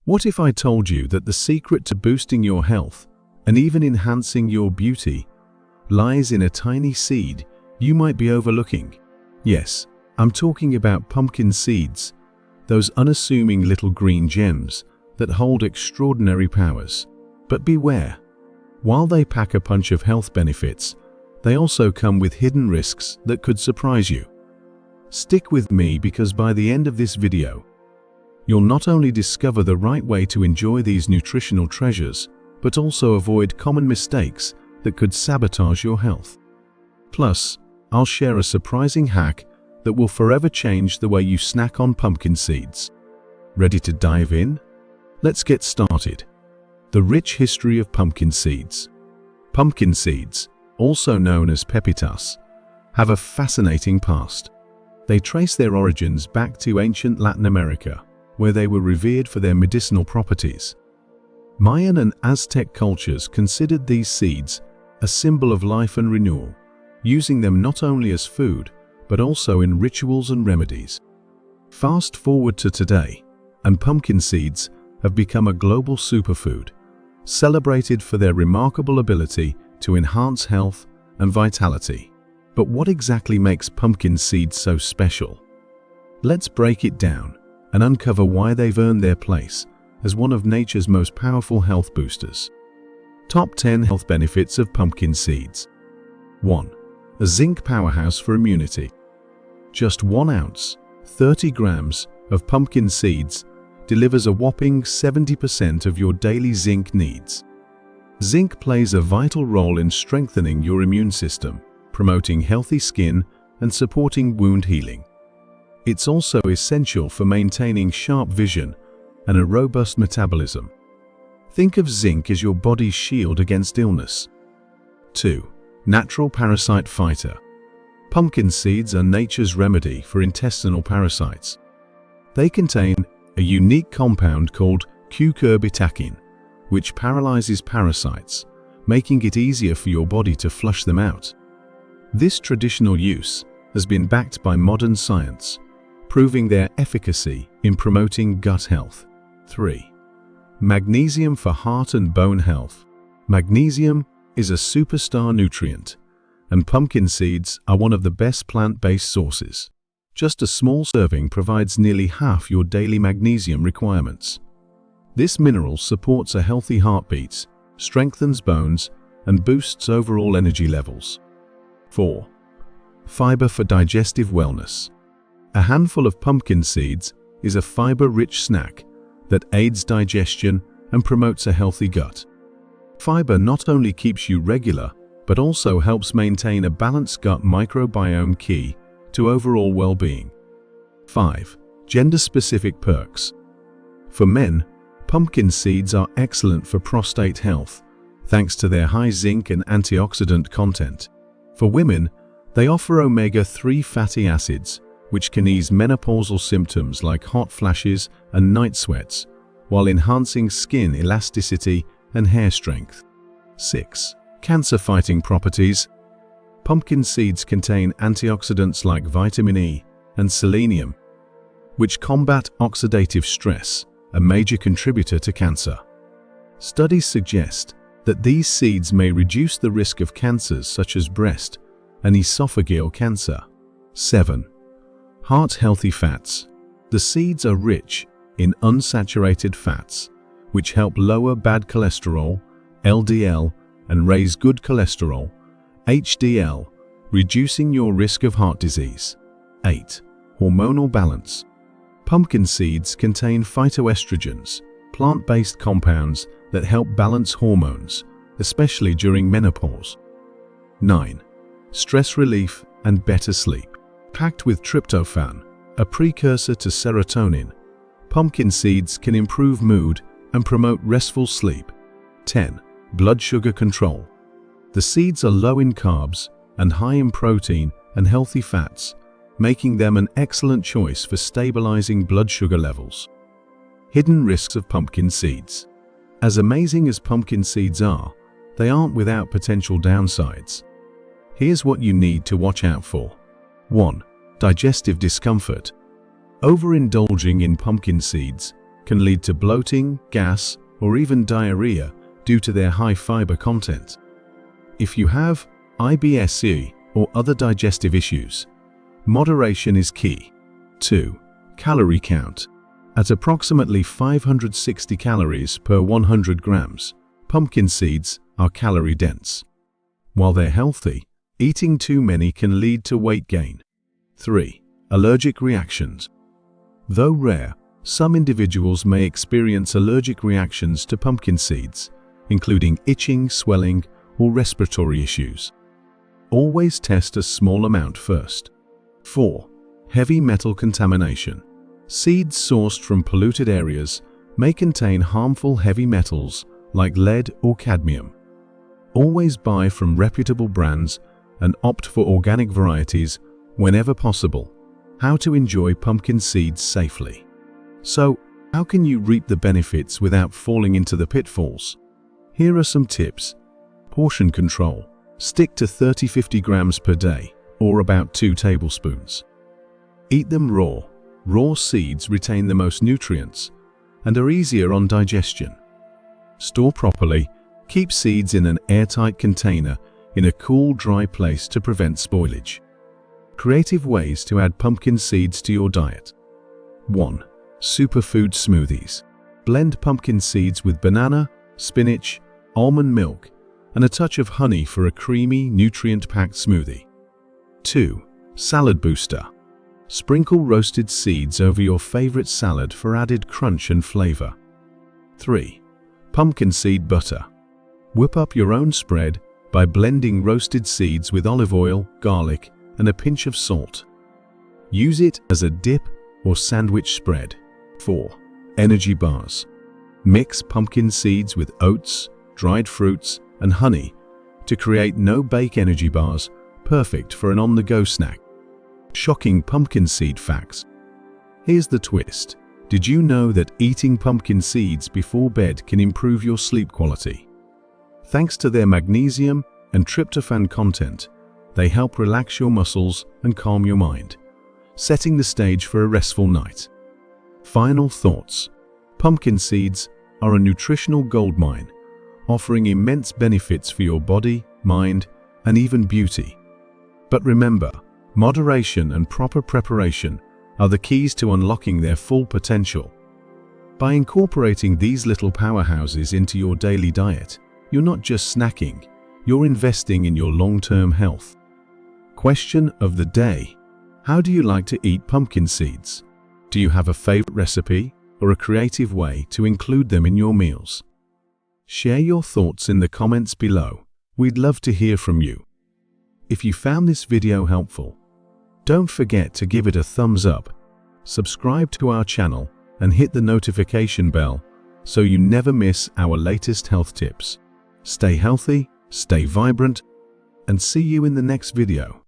What if I told you that the secret to boosting your health and even enhancing your beauty lies in a tiny seed you might be overlooking? Yes, I'm talking about pumpkin seeds, those unassuming little green gems that hold extraordinary powers. But beware, while they pack a punch of health benefits, they also come with hidden risks that could surprise you. Stick with me, because by the end of this video, you'll not only discover the right way to enjoy these nutritional treasures, but also avoid common mistakes that could sabotage your health. Plus, I'll share a surprising hack that will forever change the way you snack on pumpkin seeds. Ready to dive in? Let's get started. The rich history of pumpkin seeds. Pumpkin seeds, also known as pepitas, have a fascinating past. They trace their origins back to ancient Latin America, where they were revered for their medicinal properties. Mayan and Aztec cultures considered these seeds a symbol of life and renewal, using them not only as food, but also in rituals and remedies. Fast forward to today, and pumpkin seeds have become a global superfood, celebrated for their remarkable ability to enhance health and vitality. But what exactly makes pumpkin seeds so special? Let's break it down and uncover why they've earned their place as one of nature's most powerful health boosters. Top 10 health benefits of pumpkin seeds. 1. A zinc powerhouse for immunity. Just 1 ounce, 30 grams of pumpkin seeds delivers a whopping 70% of your daily zinc needs. Zinc plays a vital role in strengthening your immune system, promoting healthy skin and supporting wound healing. It's also essential for maintaining sharp vision and a robust metabolism. Think of zinc as your body's shield against illness. 2. Natural parasite fighter. Pumpkin seeds are nature's remedy for intestinal parasites. They contain a unique compound called cucurbitacin, which paralyzes parasites, making it easier for your body to flush them out. This traditional use has been backed by modern science, proving their efficacy in promoting gut health. 3. Magnesium for heart and bone health. Magnesium is a superstar nutrient, and pumpkin seeds are one of the best plant-based sources. Just a small serving provides nearly half your daily magnesium requirements. This mineral supports a healthy heartbeat, strengthens bones, and boosts overall energy levels. 4. Fiber for digestive wellness. A handful of pumpkin seeds is a fiber-rich snack that aids digestion and promotes a healthy gut. Fiber not only keeps you regular, but also helps maintain a balanced gut microbiome, key to overall well-being. 5. Gender-specific perks. For men, pumpkin seeds are excellent for prostate health, thanks to their high zinc and antioxidant content. For women, they offer omega-3 fatty acids, which can ease menopausal symptoms like hot flashes and night sweats, while enhancing skin elasticity and hair strength. 6. Cancer-fighting properties. Pumpkin seeds contain antioxidants like vitamin E and selenium, which combat oxidative stress, a major contributor to cancer. Studies suggest that these seeds may reduce the risk of cancers such as breast and esophageal cancer. 7. Heart-healthy fats. The seeds are rich in unsaturated fats, which help lower bad cholesterol, LDL, and raise good cholesterol, HDL, reducing your risk of heart disease. 8. Hormonal balance. Pumpkin seeds contain phytoestrogens, plant-based compounds that help balance hormones, especially during menopause. 9. Stress relief and better sleep. Packed with tryptophan, a precursor to serotonin, pumpkin seeds can improve mood and promote restful sleep. 10. Blood sugar control. The seeds are low in carbs and high in protein and healthy fats, making them an excellent choice for stabilizing blood sugar levels. Hidden risks of pumpkin seeds. As amazing as pumpkin seeds are, they aren't without potential downsides. Here's what you need to watch out for. 1. Digestive discomfort. Overindulging in pumpkin seeds can lead to bloating, gas, or even diarrhea due to their high fiber content. If you have IBS or other digestive issues, moderation is key. 2. Calorie count. At approximately 560 calories per 100 grams, pumpkin seeds are calorie-dense. While they're healthy, eating too many can lead to weight gain. 3. Allergic reactions. Though rare, some individuals may experience allergic reactions to pumpkin seeds, including itching, swelling, or respiratory issues. Always test a small amount first. 4. Heavy metal contamination. Seeds sourced from polluted areas may contain harmful heavy metals like lead or cadmium. Always buy from reputable brands and opt for organic varieties whenever possible. How to enjoy pumpkin seeds safely. So, how can you reap the benefits without falling into the pitfalls? Here are some tips. Portion control. Stick to 30-50 grams per day, or about 2 tablespoons. Eat them raw. Raw seeds retain the most nutrients and are easier on digestion. Store properly. Keep seeds in an airtight container in a cool, dry place to prevent spoilage. Creative ways to add pumpkin seeds to your diet. 1. Superfood smoothies. Blend pumpkin seeds with banana, spinach, almond milk, and a touch of honey for a creamy, nutrient-packed smoothie. 2. Salad booster. Sprinkle roasted seeds over your favorite salad for added crunch and flavor. 3. Pumpkin seed butter. Whip up your own spread by blending roasted seeds with olive oil, garlic, and a pinch of salt. Use it as a dip or sandwich spread. 4. Energy bars. Mix pumpkin seeds with oats, dried fruits, and honey to create no-bake energy bars, perfect for an on-the-go snack. Shocking pumpkin seed facts. Here's the twist. Did you know that eating pumpkin seeds before bed can improve your sleep quality? Thanks to their magnesium and tryptophan content, they help relax your muscles and calm your mind, setting the stage for a restful night. Final thoughts. Pumpkin seeds are a nutritional goldmine, offering immense benefits for your body, mind, and even beauty. But remember, moderation and proper preparation are the keys to unlocking their full potential. By incorporating these little powerhouses into your daily diet, you're not just snacking, you're investing in your long-term health. Question of the day. How do you like to eat pumpkin seeds? Do you have a favorite recipe or a creative way to include them in your meals? Share your thoughts in the comments below. We'd love to hear from you. If you found this video helpful, don't forget to give it a thumbs up, subscribe to our channel, and hit the notification bell so you never miss our latest health tips. Stay healthy, stay vibrant, and see you in the next video.